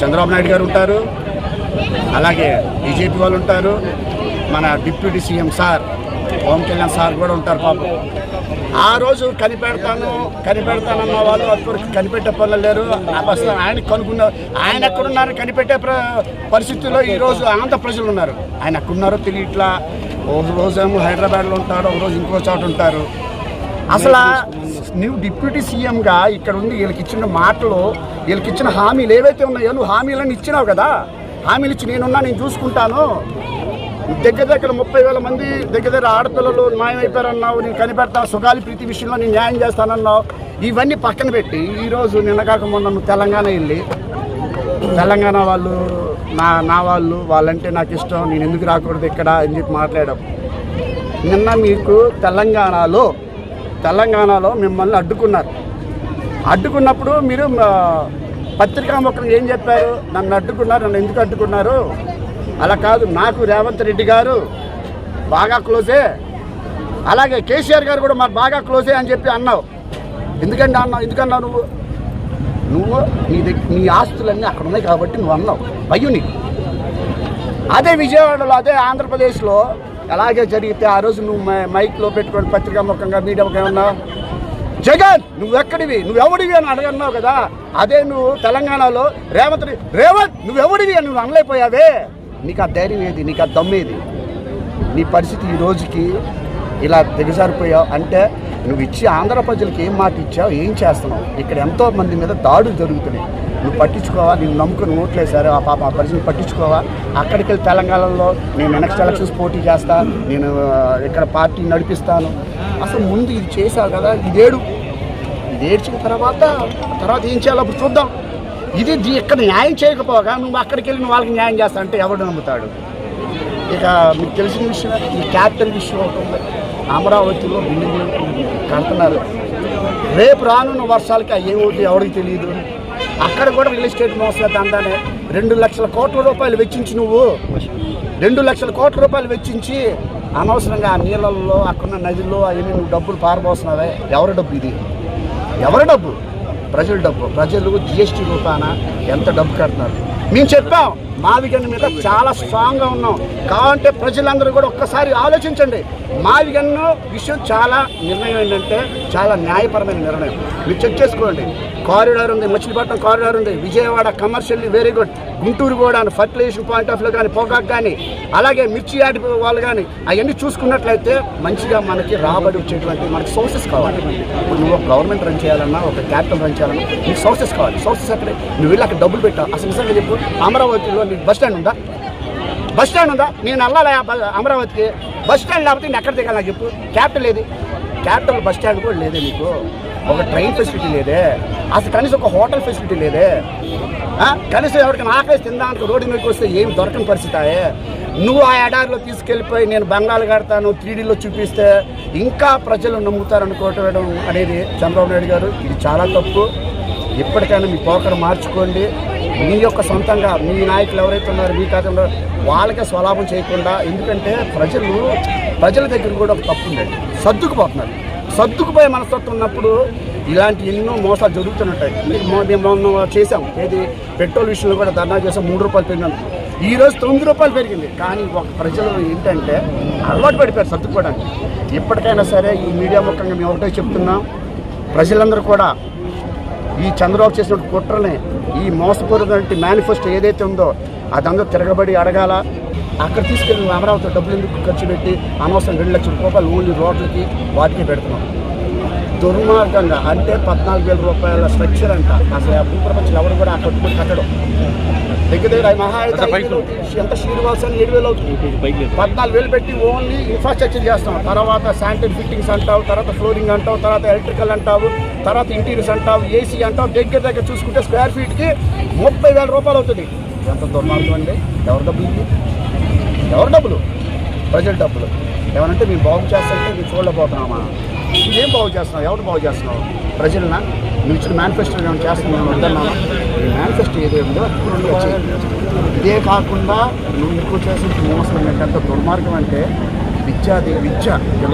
చంద్రబాబు నాయుడు గారు ఉంటారు, అలాగే బీజేపీ వాళ్ళు ఉంటారు, మన deputy CM sir Pawan Kalyan sir కూడా ఉంటారు. పాపం ఆ రోజు కనిపెడతానన్న వాళ్ళు అప్పటికి కనిపెట్టే పనులు లేరు. అసలు ఆయన కనుక్కున్నారు, ఆయన ఎక్కడున్నారు కనిపెట్టే పరిస్థితుల్లో ఈరోజు ఆంధ్ర ప్రజలు ఉన్నారు. ఆయన ఎక్కడున్నారో తెలియట్లా. ఒక రోజేమో హైదరాబాద్లో ఉంటారు, ఒక రోజు ఇంకో చోట ఉంటారు. అసలు నువ్వు డిప్యూటీ సీఎంగా ఇక్కడ ఉంది, వీళ్ళకి ఇచ్చిన మాటలు, వీళ్ళకి ఇచ్చిన హామీలు ఏవైతే ఉన్నాయో నువ్వు హామీలను ఇచ్చినావు కదా. హామీలు ఇచ్చి నేను చూసుకుంటాను, దగ్గర 30,000 మంది దగ్గర ఆడపిల్లలు మాయమైపోయారన్నావు, నేను కనిపెడతాను, సుగాలి ప్రీతి విషయంలో నేను న్యాయం చేస్తానన్నావు. ఇవన్నీ పక్కన పెట్టి ఈరోజు నిన్నగాక మొన్న నువ్వు తెలంగాణ వెళ్ళి తెలంగాణ వాళ్ళు నా వాళ్ళంటే నాకు ఇష్టం, నేను ఎందుకు రాకూడదు ఇక్కడ అని చెప్పి మాట్లాడాం. నిన్న మీకు తెలంగాణలో మిమ్మల్ని అడ్డుకున్నప్పుడు మీరు పత్రికాముఖం ఏం చెప్పారు? నన్ను ఎందుకు అడ్డుకున్నారు? అలా కాదు, నాకు రేవంత్ రెడ్డి గారు బాగా క్లోజే, అలాగే కేసీఆర్ గారు కూడా మాకు బాగా క్లోజే అని చెప్పి అన్నావు. ఎందుకన్నావు నువ్వు నీ ఆస్తులన్నీ అక్కడ ఉన్నాయి కాబట్టి నువ్వు అన్నావు, భయం నీకు. అదే విజయవాడలో, అదే ఆంధ్రప్రదేశ్లో అలాగే జరిగితే ఆ రోజు నువ్వు మైక్లో పెట్టుకొని పత్రికాముఖంగా మీడియాకి ఏమన్నావు? జగన్ నువ్వు ఎవడివి అని అడగన్నావు కదా. అదే నువ్వు తెలంగాణలో రేవంత్ నువ్వు ఎవడివి అని నువ్వు అనలేకపోయావే. నీకు ఆ ధైర్యం ఏది? నీకు ఆ దమ్మేది? నీ పరిస్థితి ఈ రోజుకి ఇలా దిగజారిపోయావు అంటే నువ్వు ఇచ్చి ఆంధ్ర ప్రజలకి ఏం మాట ఇచ్చావు, ఏం చేస్తున్నావు? ఇక్కడ ఎంతో మంది మీద దాడులు జరుగుతున్నాయి, నువ్వు పట్టించుకోవా? నేను నమ్ముకుని ఓట్లేశారు ఆ పరిస్థితిని పట్టించుకోవా? అక్కడికి వెళ్ళి తెలంగాణలో నేను నెక్స్ట్ ఎలక్షన్స్ పోటీ చేస్తా, నేను ఇక్కడ పార్టీ నడిపిస్తాను. అసలు ముందు ఇది చేసావు కదా, ఇది ఏడ్చిన తర్వాత ఏం చేయాలో అప్పుడు చూద్దాం. ఇది ఇక్కడ న్యాయం చేయకపోగా నువ్వు అక్కడికి వెళ్ళి నువ్వు వాళ్ళకి న్యాయం చేస్తా అంటే ఎవడు నమ్ముతాడు? ఇక మీకు తెలిసిన విషయం, ఈ క్యాపిటల్ విషయం అవుతుంది. అమరావతిలో బిల్డింగ్లు కడుతున్నారు, రేపు రానున్న వర్షాలకి ఏమవుతుంది ఎవరికి తెలియదు. అక్కడ కూడా రియల్ ఎస్టేట్ మోసలేదు అందానే 2 లక్షల కోట్ల రూపాయలు వెచ్చించి నువ్వు 2 లక్షల కోట్ల రూపాయలు వెచ్చించి అనవసరంగా ఆ నీళ్ళల్లో అక్కడున్న నదిలో అవన్నీ నువ్వు డబ్బులు పారబోస్తున్నావే. ఎవరి డబ్బు ఇది? ఎవరి డబ్బు? ప్రజల డబ్బు. ప్రజలు జిఎస్టీ రూపాన ఎంత డబ్బు కడుతున్నారు. మేము చెప్పాం, మావిగన్ మీద చాలా స్ట్రాంగ్గా ఉన్నాం. కావాలంటే ప్రజలందరూ కూడా ఒక్కసారి ఆలోచించండి. మావిగన్ విషయం చాలా నిర్ణయం ఏంటంటే చాలా న్యాయపరమైన నిర్ణయం. మీరు చెక్ చేసుకోండి. కారిడార్ ఉంది, మచిలీపట్నం కారిడార్ ఉంది, Vijayawada commercially very good, Guntur కూడా ఫర్టిలైజేషన్ పాయింట్ ఆఫ్ వ్యూ కానీ, పొగాకు కానీ, అలాగే మిర్చి యాడ్ వాళ్ళు కానీ అవన్నీ చూసుకున్నట్లయితే మంచిగా మనకి రాబడి వచ్చేటువంటి మనకి సోర్సెస్ కావాలి. ఇప్పుడు నువ్వు ఒక గవర్నమెంట్ రన్ చేయాలన్నా, ఒక క్యాపిటల్ రన్ చేయాలన్నా నీకు సోర్సెస్ కావాలి. సోర్సెస్ అక్కడే నువ్వు వెళ్ళి అక్కడ డబ్బులు పెట్టావు. అసలు నిజంగా చెప్పు, అమరావతిలో నీకు బస్ స్టాండ్ ఉందా? నేను వెళ్ళాలి అమరావతికి, బస్ స్టాండ్ లేకపోతే నేను ఎక్కడ దిగాలి నాకు చెప్పు. క్యాపిటల్ ఏది? క్యాపిటల్ బస్ స్టాండ్ కూడా లేదే నీకు. ఒక ట్రైన్ ఫెసిలిటీ లేదే, అసలు కనీసం ఒక హోటల్ ఫెసిలిటీ లేదే. కనీసం ఎవరికైనా ఆకలి తినడానికి రోడ్డు మీదకి వస్తే ఏమి దొరకని పరిస్థితి. నువ్వు ఆ ఎడారిలో తీసుకెళ్ళిపోయి నేను బంగాళ కడతాను 3Dలో చూపిస్తే ఇంకా ప్రజలు నమ్ముతారనుకోవడం అనేది చంద్రబాబు నాయుడు గారు, ఇది చాలా తప్పు. ఇప్పటికైనా మీ పోకరు మార్చుకోండి. మీ యొక్క సొంతంగా మీ నాయకులు ఎవరైతే ఉన్నారో మీ ఖాతాలో వాళ్ళకే స్వలాభం చేయకుండా, ఎందుకంటే ప్రజల దగ్గర కూడా ఒక తప్పు ఉందండి, సర్దుకుపోయే మనస్తత్వం ఉన్నప్పుడు ఇలాంటి ఎన్నో మోసాలు జరుగుతుంటాయి. మేము చేసాం, ఏది పెట్రోల్ విషయంలో కూడా ధర్నా చేసాం, 3 రూపాయలు పెరిగినాం. ఈరోజు 9 రూపాయలు పెరిగింది. కానీ ఒక ప్రజలు ఏంటంటే అలవాటు పడిపోయారు సర్దుకోవడానికి. ఇప్పటికైనా సరే ఈ మీడియా ముఖంగా మేము ఒకటే చెప్తున్నాం, ప్రజలందరూ కూడా ఈ చంద్రబాబు చేసిన కుట్రని, ఈ మోసపూరిత మేనిఫెస్టో ఏదైతే ఉందో అదంతా తిరగబడి అడగాల. అక్కడ తీసుకెళ్ళి అమరావతి డబ్బులు ఎందుకు ఖర్చు పెట్టి అనవసరం 2 లక్షల రూపాయలు ఓన్లీ రోడ్లకి వాటికి పెడుతున్నాం. దుర్మార్గంగా అంటే 14,000 రూపాయల స్ట్రక్చర్ అంట. అసలు ఆ భూప్రపంచం ఎవరు కూడా కట్టుబడి కట్టడం దగ్గర మహా అయితే ఎంత శ్రీనివాస్ అని 7,000 అవుతుంది. 14,000 పెట్టి ఓన్లీ ఇన్ఫ్రాస్ట్రక్చర్ చేస్తాం. తర్వాత శానిటరీ ఫిట్టింగ్స్ అంటావు, తర్వాత ఫ్లోరింగ్ అంటావు, తర్వాత ఎలక్ట్రికల్ అంటావు, తర్వాత ఇంటీరియర్స్ అంటావు, ఏసీ అంటావు. దగ్గర చూసుకుంటే స్క్వేర్ ఫీట్కి 30,000 రూపాయలు అవుతుంది. ఎంత దుర్మార్గం అండి. ఎవరి డబ్బులు? ప్రజల డబ్బులు. ఏమనంటే మేము బాగు చేస్తాంటే మేము చూడలేకపోతున్నామా? ఏం బాగు చేస్తున్నావు? ఎవరు బాగు చేస్తున్నావు? ప్రజలనా? నువ్వు ఇచ్చిన మేనిఫెస్టో ఏమైనా చేస్తున్నావు అంటున్నాను. ఈ మేనిఫెస్టో ఏదేమిటో ఇదే కాకుండా నువ్వు ఎక్కువ చేసిన మోసం ఏంటంటే దుర్మార్గం అంటే విద్య